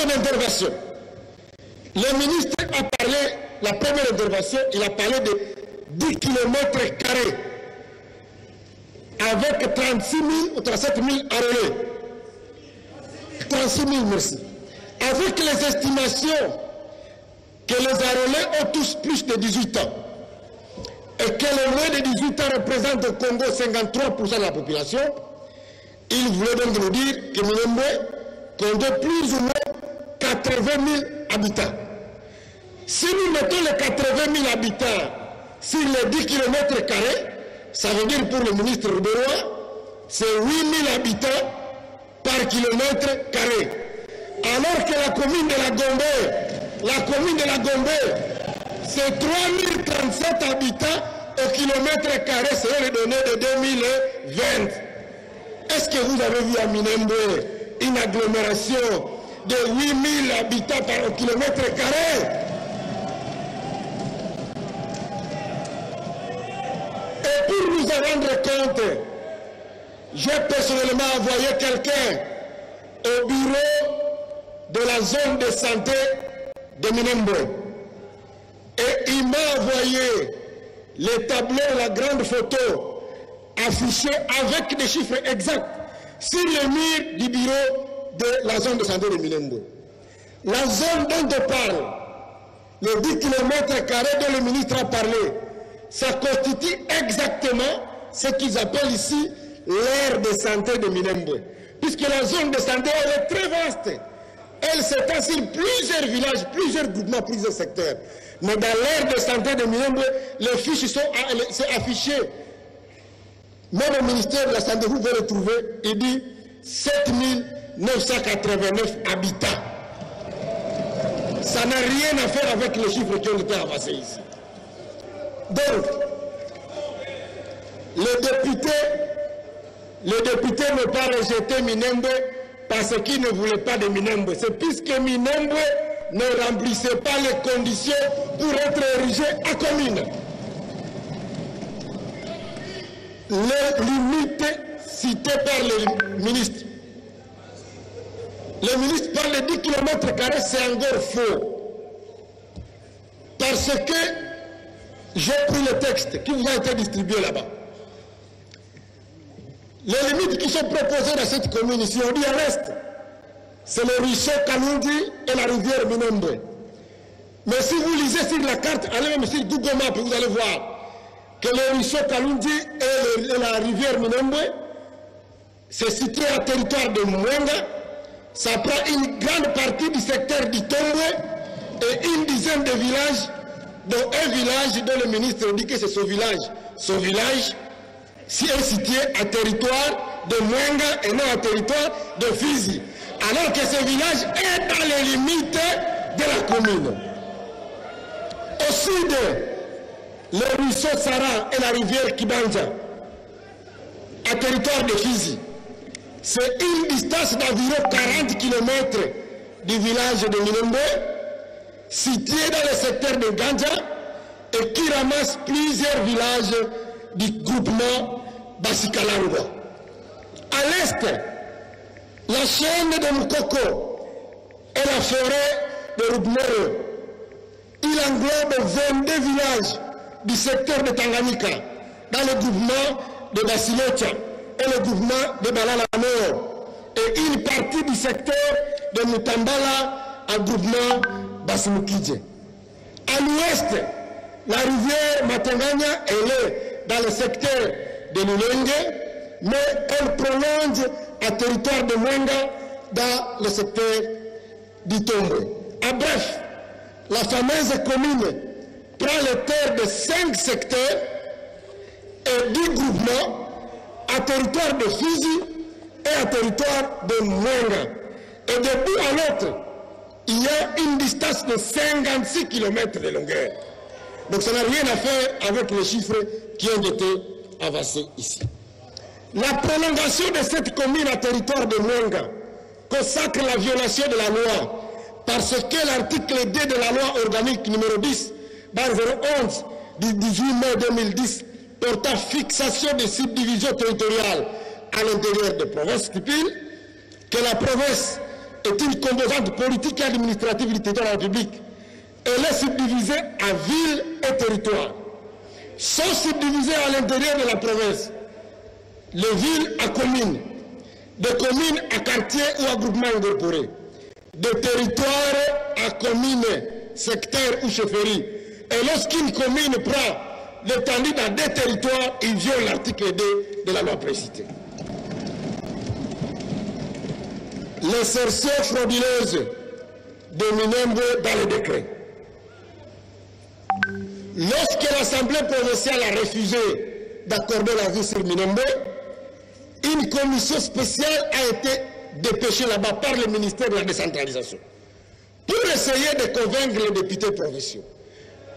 son intervention, le ministre a parlé, la première intervention, il a parlé de 10 km² avec 36 000 ou 37 000 arrêtés. 36 000, merci. Avec les estimations que les arrêtés ont tous plus de 18 ans et que les moins de 18 ans représentent au Congo 53% de la population, il voulait donc nous dire que Minembwe compte plus ou moins 80 000 habitants. Si nous mettons les 80 000 habitants sur les 10 km², ça veut dire pour le ministre Rubérois, c'est 8 000 habitants par kilomètre carré. Alors que la commune de la Gombe, c'est 3037 habitants au kilomètre carré selon les données de 2020. Est-ce que vous avez vu à Minembwe une agglomération de 8 000 habitants par kilomètre carré? Et pour nous en rendre compte, j'ai personnellement envoyé quelqu'un au bureau de la zone de santé de Minembwe. Et il m'a envoyé les tableaux, la grande photo affichée avec des chiffres exacts sur le mur du bureau de la zone de santé de Minembwe. La zone dont on parle, les 10 km² dont le ministre a parlé, ça constitue exactement ce qu'ils appellent ici l'aire de santé de Minembwe. Puisque la zone de santé, elle est très vaste. Elle s'étend sur plusieurs villages, plusieurs groupements, plusieurs secteurs. Mais dans l'aire de santé de Minembwe, les fiches sont affichées. Même au ministère de la Santé, vous pouvez le trouver, il dit 7989 habitants. Ça n'a rien à faire avec les chiffres qui ont été avancés ici. Donc, les députés n'ont pas rejeté Minembwe parce qu'ils ne voulaient pas de Minembwe. C'est puisque Minembwe ne remplissait pas les conditions pour être érigé à commune. Les limites citées par le ministre. Le ministre parle de 10 km², c'est encore faux. Parce que j'ai pris le texte qui vous a été distribué là-bas. Les limites qui sont proposées dans cette commune ici, on dit à l'est, c'est le ruisseau Kalungi et la rivière Minembwe. Mais si vous lisez sur la carte, allez même sur Google Maps, vous allez voir que le ruisseau Kalungi et la rivière Minembwe, c'est situé à territoire de Mwenga. Ça prend une grande partie du secteur d'Itombwe et une dizaine de villages, dont un village dont le ministre dit que c'est son village. Son village est situé à territoire de Mwenga et non à territoire de Fizi. Alors que ce village est dans les limites de la commune. Au sud, le ruisseau Sara et la rivière Kibanja, à territoire de Fizi. C'est une distance d'environ 40 km du village de Minembwe, situé dans le secteur de Ganja et qui ramasse plusieurs villages du groupement Basikalarwa. À l'est, la chaîne de Mukoko et la forêt de Rubmoro. Il englobe 22 villages du secteur de Tanganyika dans le groupement de Basilocha et le groupement de Balala Nord et une partie du secteur de Mutambala en groupement Basimukidje. À l'ouest, la rivière Matanganya elle est dans le secteur de Lulenge, mais elle prolonge à territoire de Mwenga dans le secteur d'Itombwe. En bref, la fameuse commune prend les terres de 5 secteurs et 10 groupements à territoire de Fizi et à territoire de Mwenga. Et de bout à l'autre, il y a une distance de 56 km de longueur. Donc ça n'a rien à faire avec les chiffres qui ont été avancés ici. La prolongation de cette commune à territoire de Mwenga consacre la violation de la loi parce que l'article 2 de la loi organique numéro 10, barre 011 du 18 mai 2010 portant fixation des subdivisions territoriales à l'intérieur des provinces stipule que la province est une composante politique et administrative du territoire de la République. Elle est subdivisée à villes et territoires. Sont subdivisées à l'intérieur de la province. Les villes à communes, des communes à quartiers ou à groupements incorporés, des territoires à communes, secteurs ou chefferies. Et lorsqu'une commune prend l'étendue dans des territoires, il viole l'article 2 de la loi précitée. L'insertion frauduleuse de Minembwe dans le décret. Lorsque l'Assemblée provinciale a refusé d'accorder la vie sur Minembwe, une commission spéciale a été dépêchée là-bas par le ministère de la décentralisation pour essayer de convaincre les députés provinciaux.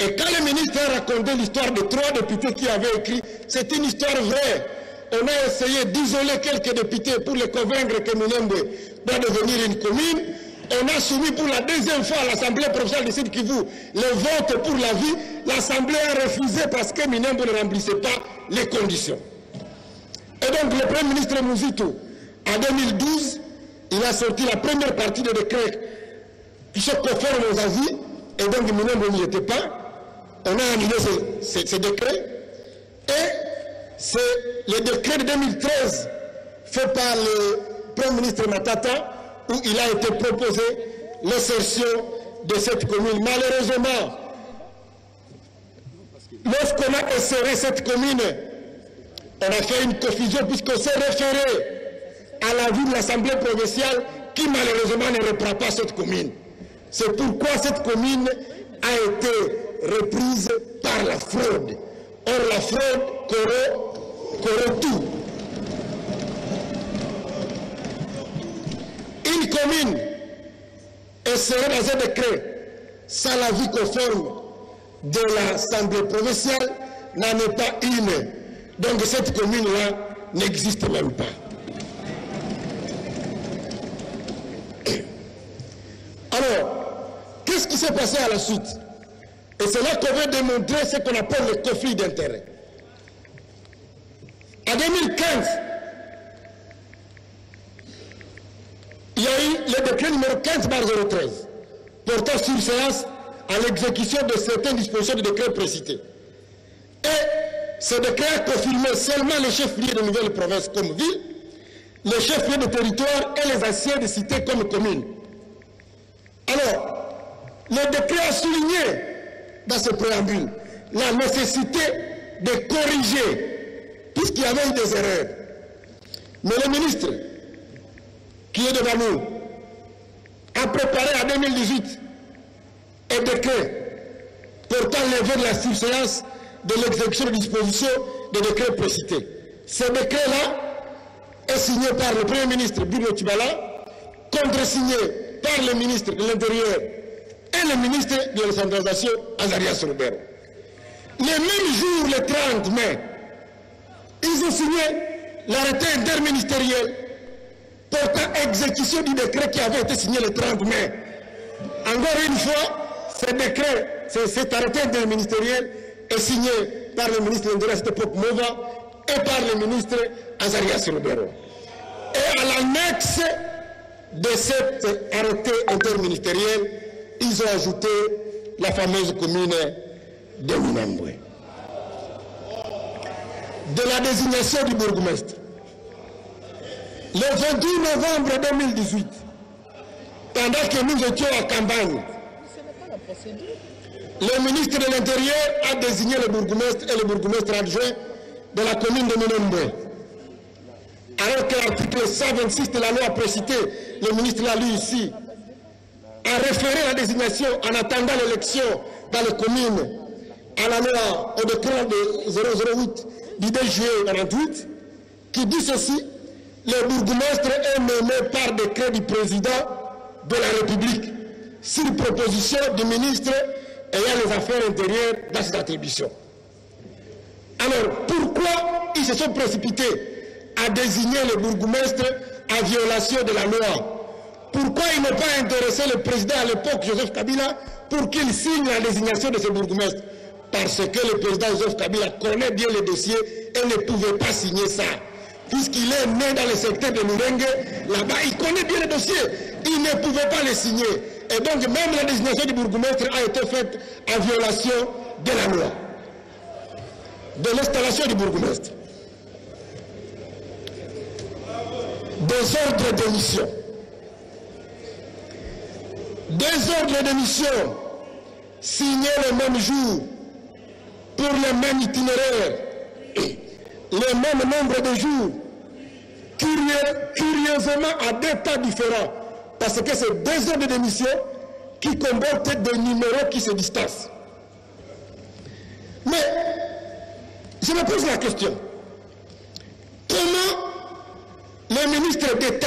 Et quand le ministre a raconté l'histoire de 3 députés qui avaient écrit, c'est une histoire vraie. On a essayé d'isoler quelques députés pour les convaincre que Minembwe doit devenir une commune. On a soumis pour la deuxième fois à l'Assemblée provinciale du Sud Kivu le vote pour la vie. L'Assemblée a refusé parce que Minembwe ne remplissait pas les conditions. Et donc le Premier ministre Mouzito, en 2012, il a sorti la première partie des décrets qui sont conformes aux avis, et donc Minembwe n'y était pas. On a annulé ces décrets, et c'est le décret de 2013 fait par le Premier ministre Matata, où il a été proposé l'insertion de cette commune. Malheureusement, lorsqu'on a inséré cette commune, on a fait une confusion puisqu'on s'est référé à l'avis de l'Assemblée provinciale qui malheureusement ne reprend pas cette commune. C'est pourquoi cette commune a été reprise par la fraude. Or la fraude corrompt tout. Une commune insérée dans un décret sans l'avis conforme de l'Assemblée provinciale n'en est pas une. Donc cette commune-là n'existe même pas. Alors, qu'est-ce qui s'est passé à la suite? Et c'est là qu'on veut démontrer ce qu'on appelle le conflit d'intérêts. En 2015, il y a eu le décret numéro 15/013 portant sur séance à l'exécution de certaines dispositions du décret précité. Et ce décret a confirmé seulement les chefs-lieux de nouvelles provinces comme villes, les chefs-lieux de territoire et les anciens de cités comme communes. Alors, le décret a souligné dans ce préambule la nécessité de corriger tout ce qui avait eu des erreurs. Mais le ministre qui est devant nous a préparé en 2018 un décret portant levée de la surséance de l'exécution de dispositions des décrets précités. Ce décret-là est signé par le Premier ministre Bruno Tshibala, contresigné par le ministre de l'Intérieur et le ministre de la décentralisation Azarias Lubero. Le même jour, le 30 mai, ils ont signé l'arrêté interministériel portant exécution du décret qui avait été signé le 30 mai. Encore une fois, ce décret, cet arrêté interministériel est signé par le ministre de l'Intérieur à cette époque, Mova, et par le ministre Azarias Lubero. Et à l'annexe de cet arrêté interministériel, ils ont ajouté la fameuse commune de Minembwe. De la désignation du bourgmestre. Le 28 novembre 2018, pendant que nous étions en campagne, le ministre de l'Intérieur a désigné le bourgmestre et le bourgmestre adjoint de la commune de Minembwe. Alors que l'article 126 de la loi précitée, le ministre l'a lu ici, a référé la désignation en attendant l'élection dans les communes à la loi au décret de 008 du 2 juillet 1998, qui dit ceci: le bourgmestre est nommé par décret du président de la République sur proposition du ministre ayant les affaires intérieures dans ses attributions. Alors, pourquoi ils se sont précipités à désigner le bourgmestre en violation de la loi? Pourquoi ils n'ont pas intéressé le président à l'époque, Joseph Kabila, pour qu'il signe la désignation de ce bourgmestre? Parce que le président Joseph Kabila connaît bien le dossier et ne pouvait pas signer ça. Puisqu'il est né dans le secteur de Mourengue, là-bas, il connaît bien le dossier. Il ne pouvait pas les signer. Et donc même la désignation du bourgmestre a été faite en violation de la loi. De l'installation du bourgmestre. Des ordres de mission. Des ordres de mission signés le même jour, pour le même itinéraire, le même nombre de jours, curieusement à des temps différents, parce que c'est deux ordres de mission qui comportent des numéros qui se distancent. Mais je me pose la question, comment les ministres d'État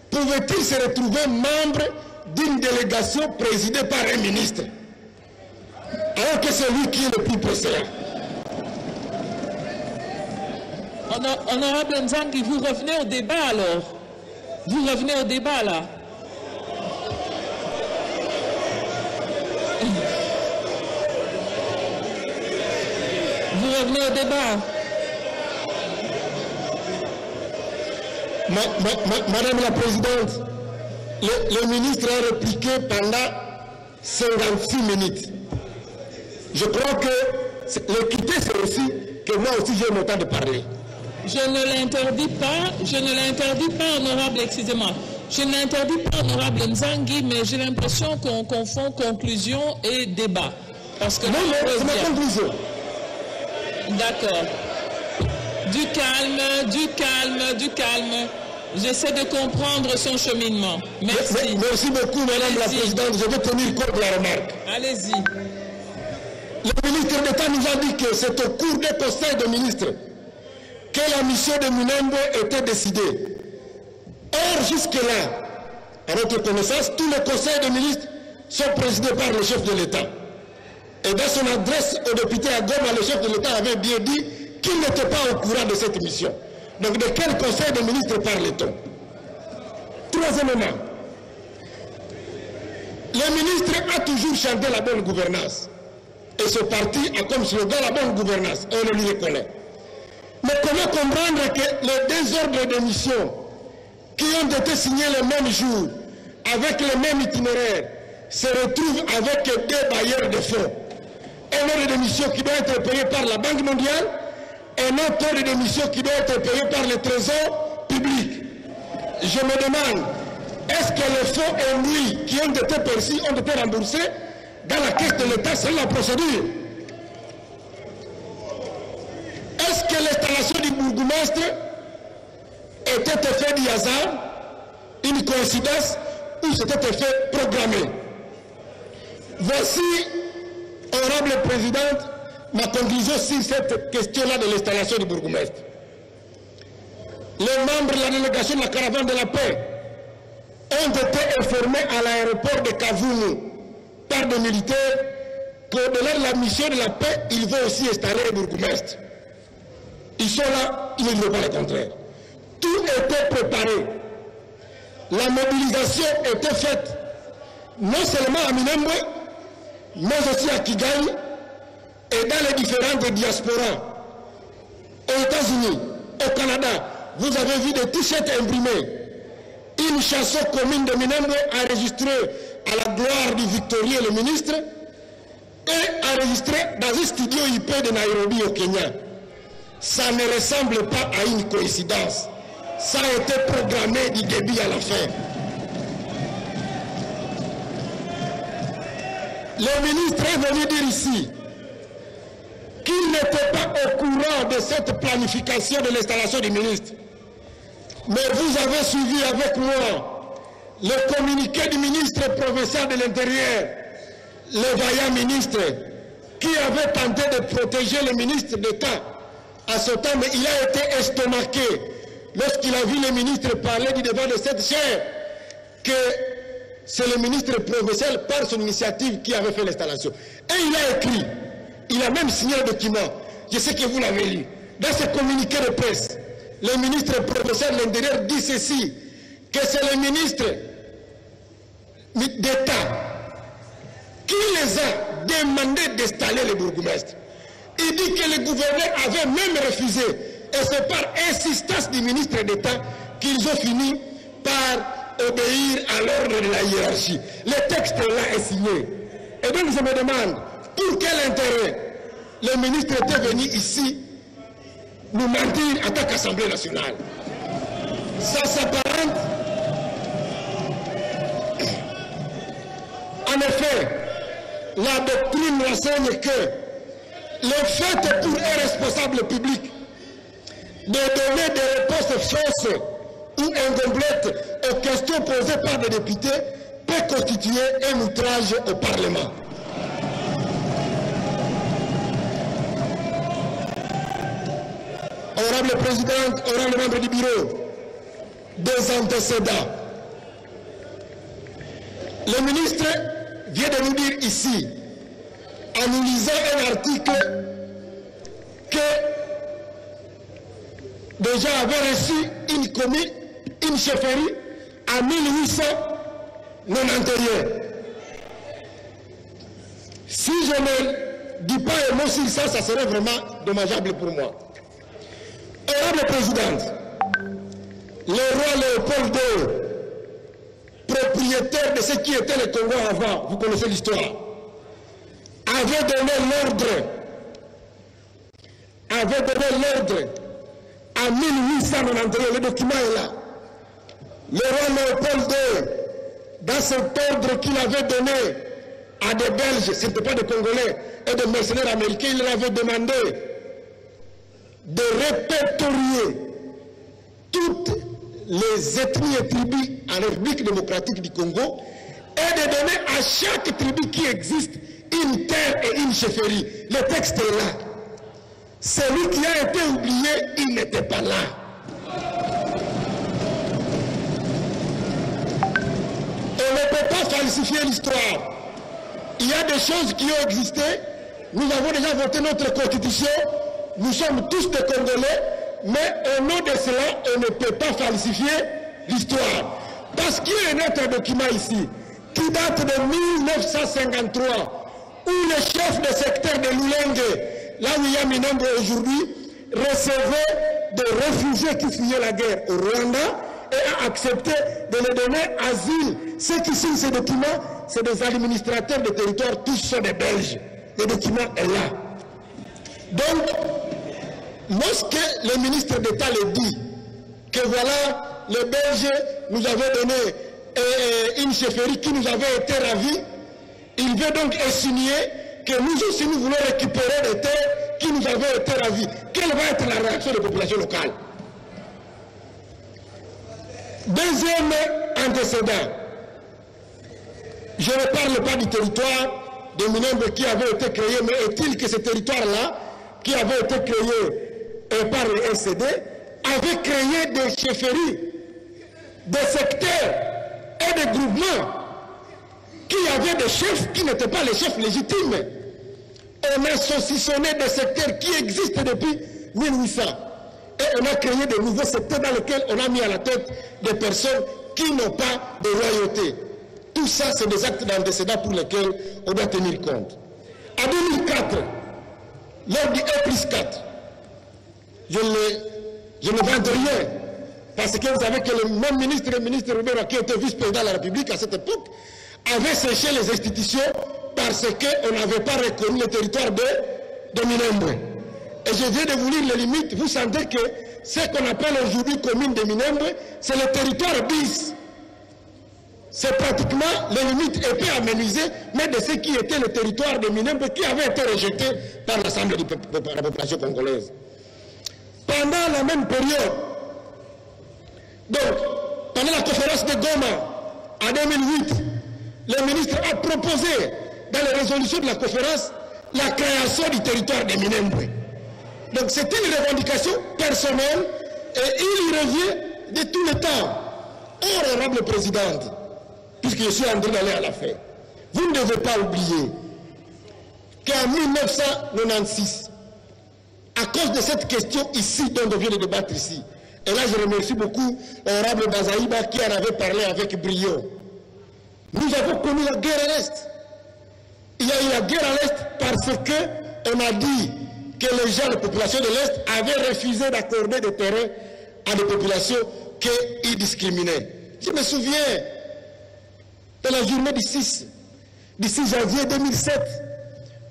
pouvaient-ils se retrouver membres d'une délégation présidée par un ministre, alors que c'est lui qui est le plus précédent? Honorable Nzangi, vous revenez au débat alors. Vous revenez au débat là. Vous revenez au débat. Madame la Présidente, le ministre a répliqué pendant 56 minutes. Je crois que l'équité, c'est aussi que moi aussi j'ai le temps de parler. Je ne l'interdis pas, honorable, excusez-moi. Je ne l'interdis pas, honorable Nzangi, mais j'ai l'impression qu'on confond conclusion et débat. Parce que non, c'est ma conclusion. D'accord. Du calme, du calme, du calme. J'essaie de comprendre son cheminement. Merci. Merci beaucoup, Madame la Présidente. Je vais tenir compte de la remarque. Allez-y. Le ministre d'État nous a dit que c'est au cours des conseils de ministres que la mission de Minembwe était décidée. Or, jusque-là, à notre connaissance, tous les conseils de ministres sont présidés par le chef de l'État. Et dans son adresse au député à Goma, le chef de l'État avait bien dit qu'il n'était pas au courant de cette mission. Donc, de quel conseil de ministres parle-t-on? Troisièmement, le ministre a toujours chanté la bonne gouvernance. Et ce parti a comme slogan la bonne gouvernance. On le lui reconnaît. Mais comment comprendre que les deux ordres de mission qui ont été signés le même jour, avec le même itinéraire, se retrouvent avec deux bailleurs de fonds? Un ordre de mission qui doit être payé par la Banque mondiale, un autre ordre de mission qui doit être payé par le Trésor public. Je me demande, est-ce que les fonds induits qui ont été perçus ont été remboursés dans la caisse de l'État selon la procédure? Est-ce que l'installation du bourgmestre était effet du hasard, une coïncidence, ou c'était effet programmé? Voici, honorable présidente, ma conclusion sur cette question-là de l'installation du bourgmestre. Les membres de la délégation de la caravane de la paix ont été informés à l'aéroport de Kavumu par des militaires qu'au-delà de la mission de la paix, ils vont aussi installer le bourgmestre. Ils sont là, ils ne disent pas le contraire. Tout était préparé. La mobilisation était faite, non seulement à Minembwe, mais aussi à Kigali et dans les différentes diasporas. Aux États-Unis, au Canada, vous avez vu des t-shirts imprimés. Une chanson commune de Minembwe enregistrée à la gloire du victorieux, le ministre, et enregistrée dans un studio IP de Nairobi au Kenya. Ça ne ressemble pas à une coïncidence. Ça a été programmé du début à la fin. Le ministre est venu dire ici qu'il n'était pas au courant de cette planification de l'installation du ministre. Mais vous avez suivi avec moi le communiqué du ministre provincial de l'Intérieur, le vaillant ministre, qui avait tenté de protéger le ministre d'État à ce temps, mais il a été estomaqué lorsqu'il a vu le ministre parler du devant de cette chaire, que c'est le ministre provincial par son initiative qui avait fait l'installation. Et il a écrit, il a même signé le document, je sais que vous l'avez lu, dans ce communiqué de presse, le ministre provincial de l'Intérieur dit ceci, que c'est le ministre d'État qui les a demandé d'installer le bourgmestre. Il dit que le gouverneur avait même refusé. Et c'est par insistance du ministre d'État qu'ils ont fini par obéir à l'ordre de la hiérarchie. Le texte là est signé. Et donc je me demande, pour quel intérêt le ministre était venu ici nous mentir en tant qu'Assemblée nationale? Ça s'apparente. En effet, la doctrine enseigne que le fait pour un responsable public de donner des réponses fausses ou incomplètes aux questions posées par des députés peut constituer un outrage au Parlement. Honorable Présidente, honorable membre du bureau, des antécédents. Le ministre vient de nous dire ici, en nous lisant un article, que déjà avait reçu une commune, une chefferie en 1891. Si je ne dis pas un mot sur ça, ça serait vraiment dommageable pour moi. Honorable Présidente, le roi Léopold II, propriétaire de ce qui était le Congo avant, vous connaissez l'histoire, avait donné l'ordre en 1891, le document est là. Le roi Léopold II, dans cet ordre qu'il avait donné à des Belges, ce n'était pas des Congolais, et des mercenaires américains, il leur avait demandé de répertorier toutes les ethnies et tribus en République démocratique du Congo et de donner à chaque tribu qui existe une terre et une chefferie. Le texte est là. Celui qui a été oublié, il n'était pas là. On ne peut pas falsifier l'histoire. Il y a des choses qui ont existé. Nous avons déjà voté notre constitution. Nous sommes tous des Congolais. Mais au nom de cela, on ne peut pas falsifier l'histoire. Parce qu'il y a un autre document ici, qui date de 1953, où le chef de secteur de Lulenge, là où il y a Minambo aujourd'hui, recevait des réfugiés qui fuyaient la guerre au Rwanda et a accepté de leur donner asile. Ceux qui signent ces documents, c'est des administrateurs de territoire, tous sont des Belges. Le document est là. Donc, lorsque le ministre d'État le dit, que voilà, les Belges nous avaient donné une chefferie qui nous avait été ravie, il veut donc insinuer que nous aussi nous voulons récupérer des terres qui nous avaient été ravies. Quelle va être la réaction des populations locales? Deuxième antécédent, je ne parle pas du territoire de Minembwe qui avait été créé, mais est-il que ce territoire-là, qui avait été créé par le RCD, avait créé des chefferies, des secteurs et des groupements qui avaient des chefs qui n'étaient pas les chefs légitimes. On a saucissonné des secteurs qui existent depuis 1800. Et on a créé de nouveaux secteurs dans lesquels on a mis à la tête des personnes qui n'ont pas de loyauté. Tout ça, c'est des actes d'antécédents pour lesquels on doit tenir compte. En 2004, lors du 1+4, je ne vante rien, parce que vous savez que le même ministre, le ministre Robert, qui était vice-président de la République à cette époque, avait séché les institutions parce qu'on n'avait pas reconnu le territoire de Minembwe. Et je viens de vous lire les limites. Vous sentez que ce qu'on appelle aujourd'hui commune de Minembwe, c'est le territoire bis. C'est pratiquement les limites épais amenuisées, mais de ce qui était le territoire de Minembwe qui avait été rejeté par l'Assemblée de la population congolaise. Pendant la même période, donc, pendant la conférence de Goma, en 2008, le ministre a proposé, dans les résolutions de la conférence, la création du territoire de Minembwe. Donc c'est une revendication personnelle et il y revient de tout le temps. Honorable Présidente, puisque je suis en train d'aller à la fin, vous ne devez pas oublier qu'en 1996, à cause de cette question ici dont on vient de débattre ici, et là je remercie beaucoup l'honorable Bazaïba qui en avait parlé avec brio, nous avons connu la guerre à l'Est. Il y a eu la guerre à l'Est parce qu'on a dit que les gens, la population de l'Est, avaient refusé d'accorder des terrains à des populations qu'ils discriminaient. Je me souviens de la journée du 6 janvier 2007.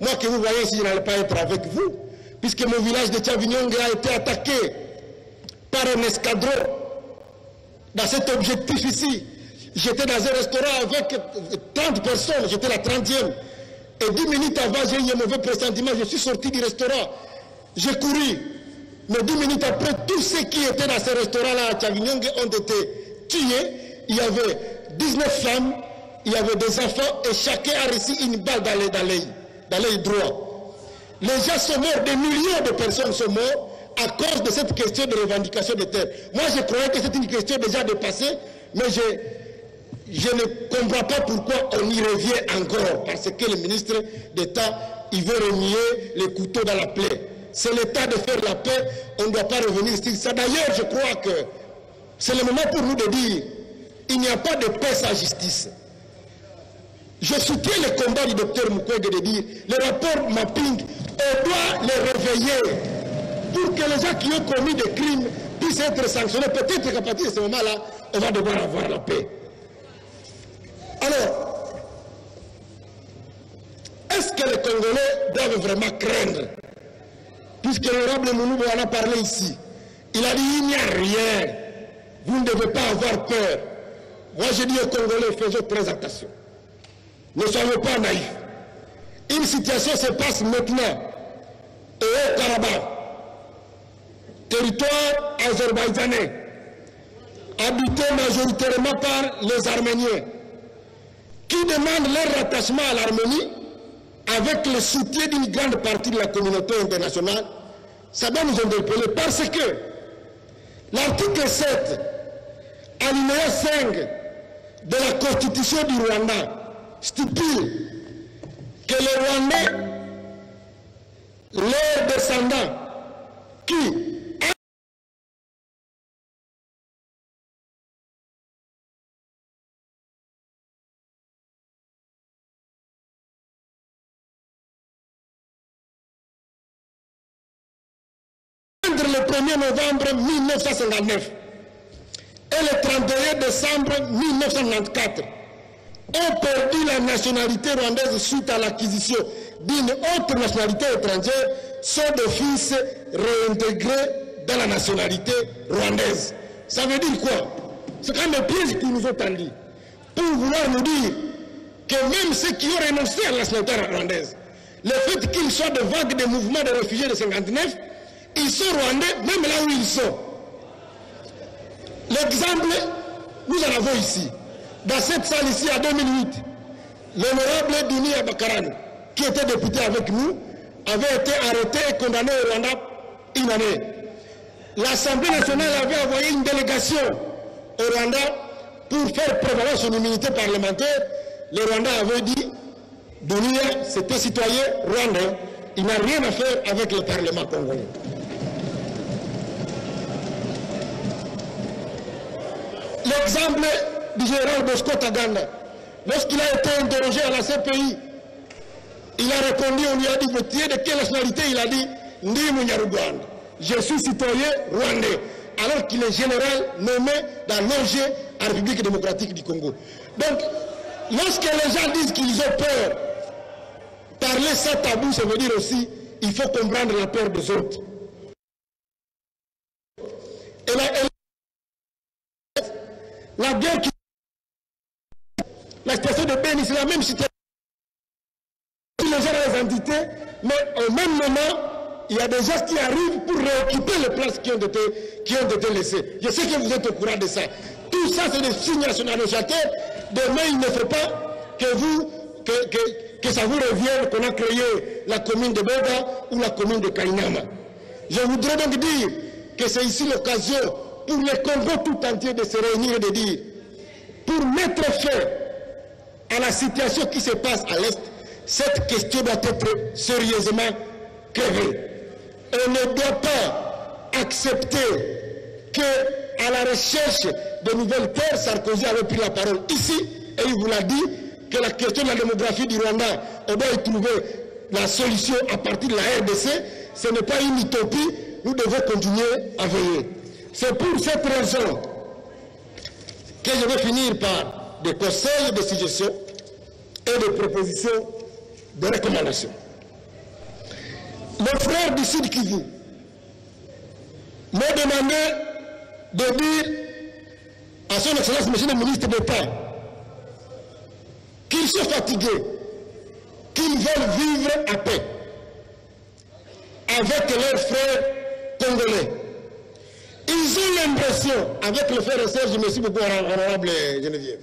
Moi que vous voyez ici, je n'allais pas être avec vous, puisque mon village de Tchavignongue a été attaqué par un escadron. Dans cet objectif ici, j'étais dans un restaurant avec 30 personnes, j'étais la 30e. Et 10 minutes avant, j'ai eu un mauvais pressentiment, je suis sorti du restaurant. J'ai couru. Mais 10 minutes après, tous ceux qui étaient dans ce restaurant-là à Tchavignongue ont été tués. Il y avait 19 femmes, il y avait des enfants, et chacun a reçu une balle dans l'œil droit. Les gens sont morts, des millions de personnes sont mortes à cause de cette question de revendication de terre. Moi, je croyais que c'est une question déjà dépassée, mais je ne comprends pas pourquoi on y revient encore, parce que le ministre d'État, il veut remuer les couteaux dans la plaie. C'est l'État de faire la paix, on ne doit pas revenir sur ça. D'ailleurs, je crois que c'est le moment pour nous de dire, il n'y a pas de paix sans justice. Je soutiens le combat du docteur Mukwege de dire, le rapport mapping, on doit les réveiller pour que les gens qui ont commis des crimes puissent être sanctionnés. Peut-être qu'à partir de ce moment-là, on va devoir avoir la paix. Alors, est-ce que les Congolais doivent vraiment craindre? Puisque l'honorable Mounoubou en a parlé ici. Il a dit, il n'y a rien. Vous ne devez pas avoir peur. Moi, je dis aux Congolais, faisons très attention. Ne soyons pas naïfs. Une situation se passe maintenant au Haut-Karabakh, territoire azerbaïdjanais, habité majoritairement par les Arméniens, qui demandent leur rattachement à l'Arménie avec le soutien d'une grande partie de la communauté internationale. Ça doit nous interpeller parce que l'article 7, alinéa 5 de la Constitution du Rwanda stipule que les Rwandais, leurs descendants, qui entre le 1er novembre 1959 et le 31 décembre 1994 ont perdu la nationalité rwandaise suite à l'acquisition d'une autre nationalité étrangère, sont d'office réintégrés dans la nationalité rwandaise. Ça veut dire quoi? C'est quand même un piège qu'ils nous ont tendu pour vouloir nous dire que même ceux qui ont renoncé à la nationalité rwandaise, le fait qu'ils soient de vagues de mouvements de réfugiés de 59, ils sont rwandais même là où ils sont. L'exemple, nous en avons ici. Dans cette salle ici, en 2008, l'honorable Dini Abakaran, qui était député avec nous, avait été arrêté et condamné au Rwanda une année. L'Assemblée nationale avait envoyé une délégation au Rwanda pour faire prévaloir son immunité parlementaire. Le Rwanda avait dit, Dini, c'est un citoyen rwandais, il n'a rien à faire avec le Parlement congolais. L'exemple du général Bosco Taganda, lorsqu'il a été interrogé à la CPI, il a répondu, on lui a dit, tu es de quelle nationalité? Il a dit, Ndi Munyaruganda, je suis citoyen rwandais, alors qu'il est général nommé dans l'ONG à la République démocratique du Congo. Donc, lorsque les gens disent qu'ils ont peur, parler sans tabou, ça veut dire aussi, il faut comprendre la peur des autres. La guerre qui... La situation de Béni, c'est la même situation. Les gens ont les entités, mais au même moment, il y a des gens qui arrivent pour réoccuper les places qui ont été laissées. Je sais que vous êtes au courant de ça. Tout ça, c'est des signes nationaux chacun. Demain, il ne faut pas que ça vous revienne qu'on a créé la commune de Bega ou la commune de Kainama. Je voudrais donc dire que c'est ici l'occasion pour le Congo tout entier de se réunir et de dire, pour mettre fin à la situation qui se passe à l'Est, cette question doit être sérieusement crevée. On ne doit pas accepter qu'à la recherche de nouvelles terres, Sarkozy avait pris la parole ici, et il vous l'a dit, que la question de la démographie du Rwanda, on doit y trouver la solution à partir de la RDC. Ce n'est pas une utopie, nous devons continuer à veiller. C'est pour cette raison que je vais finir par des conseils de suggestions et des propositions de recommandations. Mon frère du Sud Kivu m'a demandé de dire à son Excellence, Monsieur le ministre d'État, qu'ils sont fatigués, qu'ils veulent vivre à paix avec leurs frères congolais. Ils ont l'impression, avec le frère et sœur, je me suis beaucoup honorable Geneviève,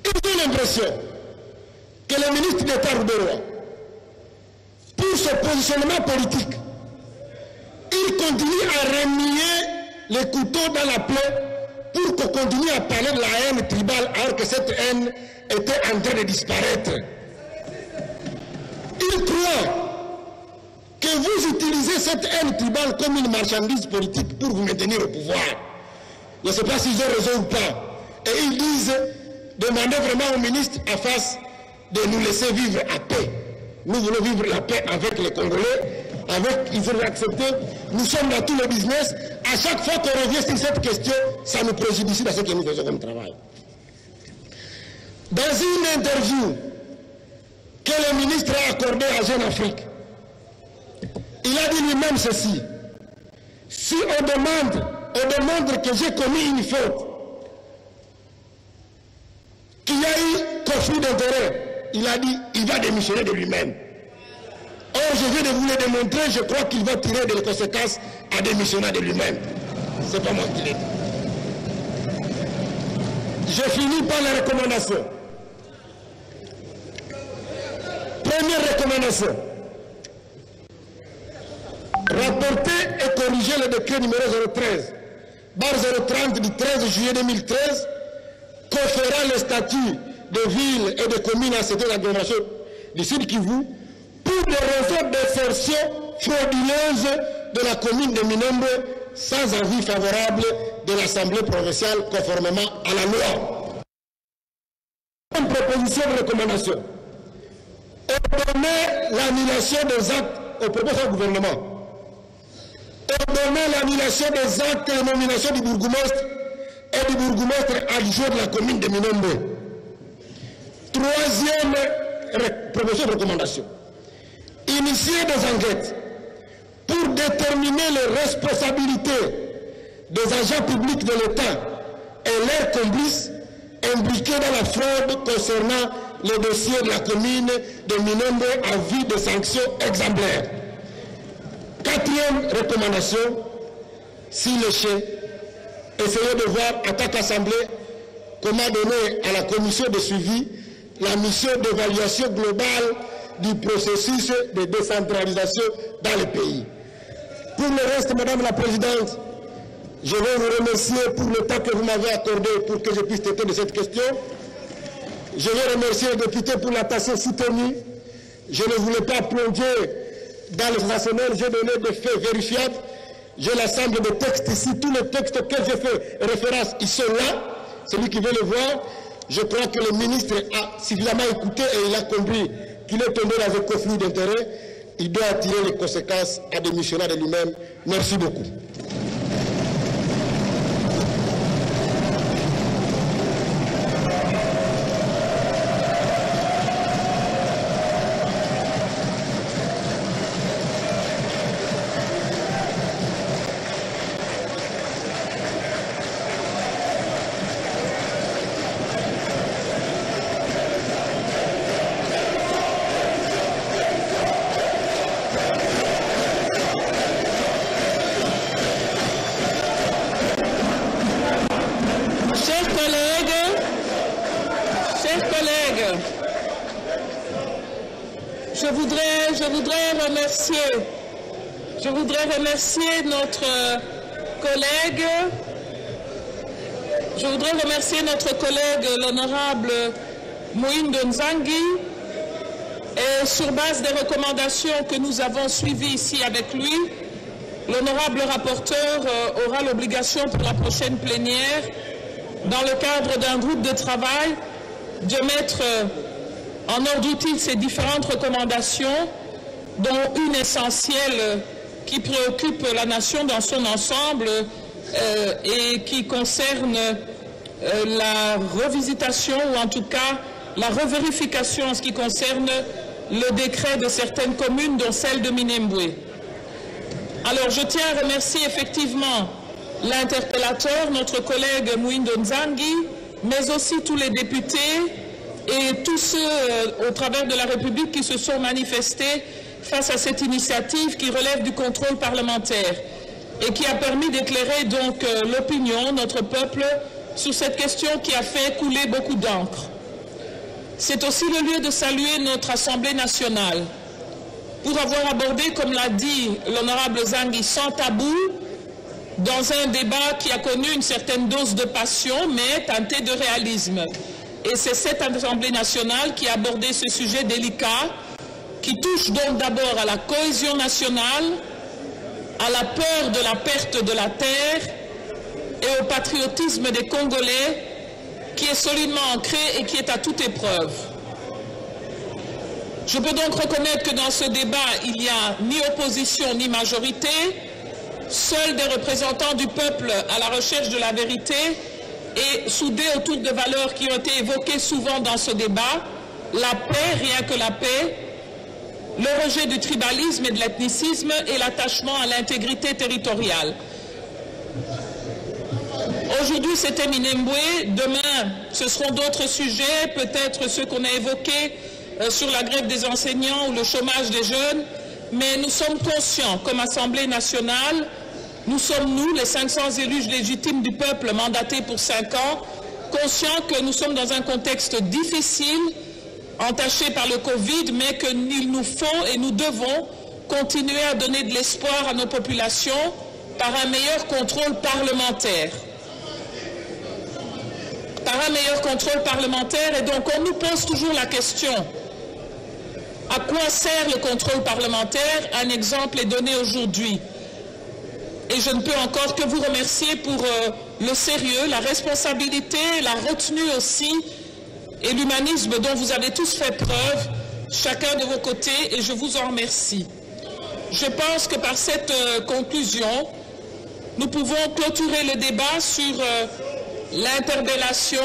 ils ont l'impression que le ministre d'État Rouberois, pour ce positionnement politique, il continue à remuer les couteaux dans la plaie pour qu'on continue à parler de la haine tribale alors que cette haine était en train de disparaître. Il croit que vous utilisez cette haine tribale comme une marchandise politique pour vous maintenir au pouvoir. Je ne sais pas s'ils ont raison ou pas. Et ils disent, demandez vraiment au ministre en face de nous laisser vivre à paix. Nous voulons vivre la paix avec les Congolais, il faut l'accepter. Nous sommes dans tout le business. À chaque fois qu'on revient sur cette question, ça nous préjudicie dans ce que nous faisons comme travail. Dans une interview que le ministre a accordée à Jeune Afrique, il a dit lui-même ceci: si on demande que j'ai commis une faute, qu'il y a eu conflit d'intérêts, il a dit il va démissionner de lui-même. Or, je viens de vous le démontrer, je crois qu'il va tirer des conséquences à démissionner de lui-même. Ce n'est pas moi qui l'ai dit. Je finis par les recommandations. Première recommandation: rapporter et corriger le décret numéro 013/030 du 13 juillet 2013 conférant le statut de ville et de commune à cette agglomération du Sud Kivu pour des raisons d'insertion frauduleuse de la commune de Minembwe sans avis favorable de l'Assemblée provinciale conformément à la loi. Une proposition de recommandation: ordonner l'annulation des actes au propos du gouvernement, ordonner l'annulation des actes de nomination du bourgmestre et du bourgmestre adjoint de la commune de Minembwe. Troisième proposition de recommandation: initier des enquêtes pour déterminer les responsabilités des agents publics de l'État et leurs complices impliqués dans la fraude concernant le dossier de la commune de Minembwe en vue de sanctions exemplaires. Quatrième recommandation: s'il le chef, essayez de voir en tant qu'Assemblée comment donner à la commission de suivi la mission d'évaluation globale du processus de décentralisation dans le pays. Pour le reste, Madame la Présidente, je vais vous remercier pour le temps que vous m'avez accordé pour que je puisse traiter de cette question. Je vais remercier les députés pour l'attention soutenue. Je ne voulais pas plonger dans le sensationnel, j'ai donné des faits vérifiables. J'ai l'ensemble de textes ici, tous les textes auxquels j'ai fait référence, ils sont là. Celui qui veut le voir, je crois que le ministre a suffisamment écouté et il a compris qu'il est tombé dans un conflit d'intérêts. Il doit tirer les conséquences à démissionner de lui-même. Merci beaucoup. Je voudrais remercier notre collègue, l'honorable Moïndo Nzangi, et sur base des recommandations que nous avons suivies ici avec lui, l'honorable rapporteur aura l'obligation pour la prochaine plénière, dans le cadre d'un groupe de travail, de mettre en ordre utile ces différentes recommandations, dont une essentielle qui préoccupe la nation dans son ensemble et qui concerne la revisitation ou en tout cas la revérification en ce qui concerne le décret de certaines communes, dont celle de Minembwe. Alors je tiens à remercier effectivement l'interpellateur, notre collègue Mwindo Nzangi, mais aussi tous les députés et tous ceux au travers de la République qui se sont manifestés face à cette initiative qui relève du contrôle parlementaire et qui a permis d'éclairer donc l'opinion, notre peuple, sur cette question qui a fait couler beaucoup d'encre. C'est aussi le lieu de saluer notre Assemblée nationale pour avoir abordé, comme l'a dit l'honorable Nzangi, sans tabou, dans un débat qui a connu une certaine dose de passion, mais teinté de réalisme. Et c'est cette Assemblée nationale qui a abordé ce sujet délicat, qui touche donc d'abord à la cohésion nationale, à la peur de la perte de la terre et au patriotisme des Congolais, qui est solidement ancré et qui est à toute épreuve. Je peux donc reconnaître que dans ce débat, il n'y a ni opposition ni majorité, seuls des représentants du peuple à la recherche de la vérité et soudés autour de valeurs qui ont été évoquées souvent dans ce débat, la paix, rien que la paix, le rejet du tribalisme et de l'ethnicisme et l'attachement à l'intégrité territoriale. Aujourd'hui, c'était Minembwe. Demain, ce seront d'autres sujets, peut-être ceux qu'on a évoqués sur la grève des enseignants ou le chômage des jeunes. Mais nous sommes conscients, comme Assemblée nationale, nous sommes, nous, les 500 élus légitimes du peuple mandatés pour 5 ans, conscients que nous sommes dans un contexte difficile, entaché par le Covid, mais qu'il nous faut et nous devons continuer à donner de l'espoir à nos populations par un meilleur contrôle parlementaire. Et donc on nous pose toujours la question, à quoi sert le contrôle parlementaire? Un exemple est donné aujourd'hui. Et je ne peux encore que vous remercier pour le sérieux, la responsabilité, la retenue aussi, et l'humanisme dont vous avez tous fait preuve, chacun de vos côtés, et je vous en remercie. Je pense que par cette conclusion, nous pouvons clôturer le débat sur l'interpellation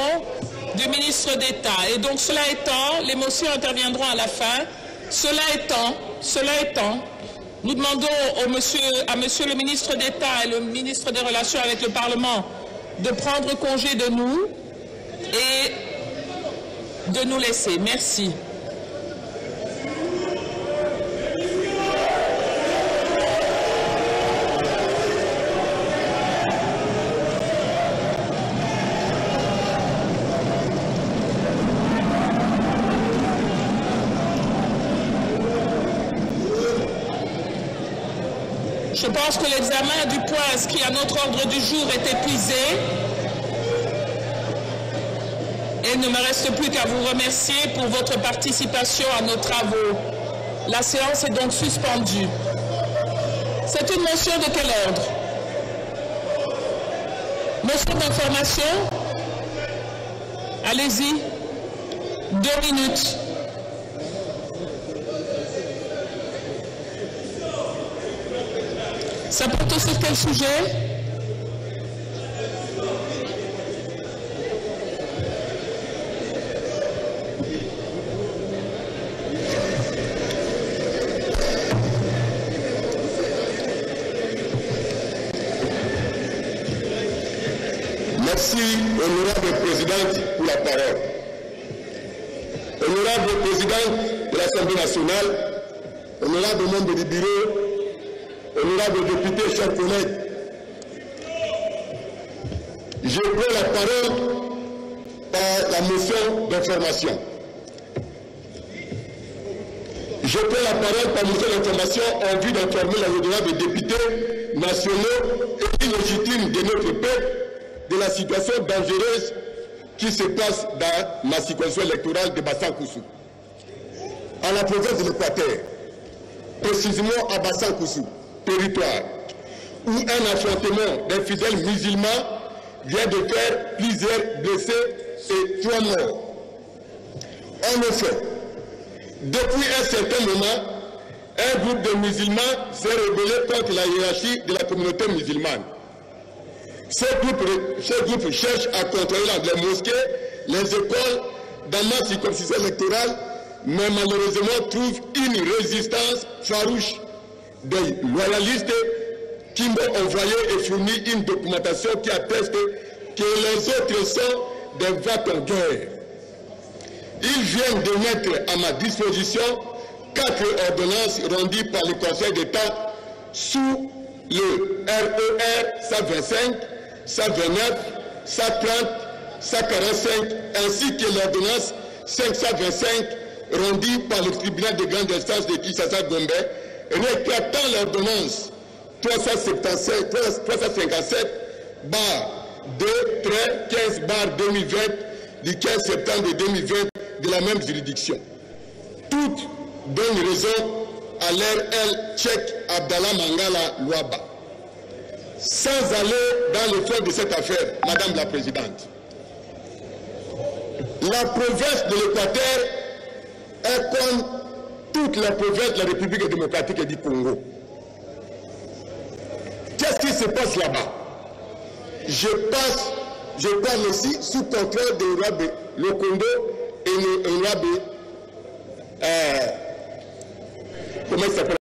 du ministre d'État. Et donc, cela étant, les motions interviendront à la fin. Cela étant, nous demandons à monsieur le ministre d'État et le ministre des Relations avec le Parlement de prendre congé de nous et de nous laisser. Merci. Je pense que l'examen du point inscrit à notre ordre du jour est épuisé. Et il ne me reste plus qu'à vous remercier pour votre participation à nos travaux. La séance est donc suspendue. C'est une motion de quel ordre? Motion d'information? Allez-y. 2 minutes. Ça porte sur quel sujet? Merci, honorable présidente, pour la parole. Honorable présidente de l'Assemblée nationale, honorable membre du bureau, honorable député, chers collègues, je prends la parole par la motion d'information. Je prends la parole par motion d'information en vue d'informer les honorables députés nationaux et illégitimes de notre peuple de la situation dangereuse qui se passe dans ma circonscription électorale de Bassan-Koussou, à la province de l'Équateur, précisément à Bassan-Koussou, territoire où un affrontement d'infidèles musulmans vient de faire plusieurs blessés et 3 morts. En effet, depuis un certain moment, un groupe de musulmans s'est rebellé contre la hiérarchie de la communauté musulmane. Ce groupe cherche à contrôler les mosquées, les écoles dans ma circonscription électorale, mais malheureusement trouve une résistance farouche des loyalistes qui m'ont envoyé et fourni une documentation qui atteste que les autres sont des va-t-en-guerre. Ils viennent de mettre à ma disposition 4 ordonnances rendues par le Conseil d'État sous le RER 125, 129, 130, 145, ainsi que l'ordonnance 525 rendue par le tribunal de grande instance de Kinshasa-Gombe, rétractant l'ordonnance 357/2-15/2020 du 15 septembre 2020 de la même juridiction. Toutes donnent raison à l'ère El Cheikh Abdallah Mangala Luaba. Sans aller dans le fond de cette affaire, Madame la Présidente, la province de l'Équateur est comme toutes les provinces de la République démocratique du Congo. Qu'est-ce qui se passe là-bas? Je parle aussi sous contrôle de Urabe Lokondo et Urabe, comment il s'appelle